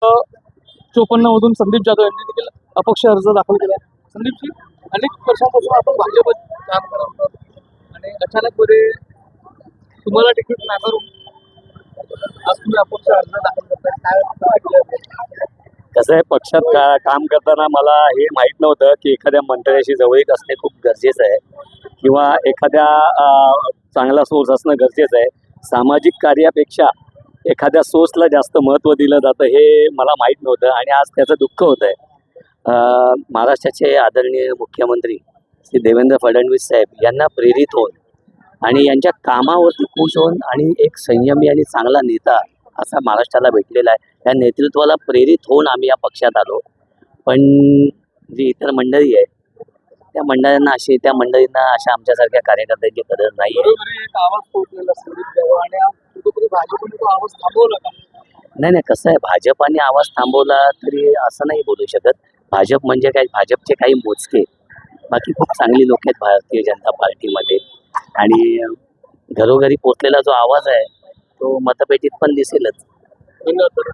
54 मधून संदीप जाधव यांनी देखील अपक्ष अर्ज दाखल केला. संदीपजी, अनेक वर्षांपासून आपण भाजपत काम करत आहोत आणि अचानकमध्ये तुम्हाला तिकीट नाकारून आज तुम्ही अपक्ष अर्ज दाखल करताय, काय वाटतं? कसं आहे, पक्षात काम करताना मला हे माहीत नव्हतं की एखाद्या मंत्र्याशी जवळीक असणे खूप गरजेचं आहे किंवा एखाद्या चांगला सोर्स असणं गरजेचं आहे. सामाजिक कार्यापेक्षा एखाद्या सोर्सला जास्त महत्त्व दिलं जातं हे मला माहीत नव्हतं आणि आज त्याचं दुःख होतं आहे. महाराष्ट्राचे आदरणीय मुख्यमंत्री श्री देवेंद्र फडणवीस साहेब यांना प्रेरित होऊन आणि यांच्या कामावरती खुश होऊन आणि एक संयमी आणि चांगला नेता असा महाराष्ट्राला भेटलेला आहे, त्या नेतृत्वाला प्रेरित होऊन आम्ही या पक्षात आलो. पण जी इतर मंडळी आहे त्या मंडळींना अशा आमच्यासारख्या कार्यकर्त्यांची गरज नाही आहे. एक आवाज पोहोचलेला संदीप जाधव आणि कुठेतरी भाजपने तो आवाज थांबवला का? नाही, कसं आहे, भाजपाने आवाज थांबवला तरी असं नाही बोलू शकत. भाजप म्हणजे काय, भाजपचे काही मोजके, बाकी खूप चांगली लोक आहेत भारतीय जनता पार्टीमध्ये आणि घरोघरी पोचलेला जो आवाज आहे तो मतपेटीत पण दिसेलच. धन्यवाद.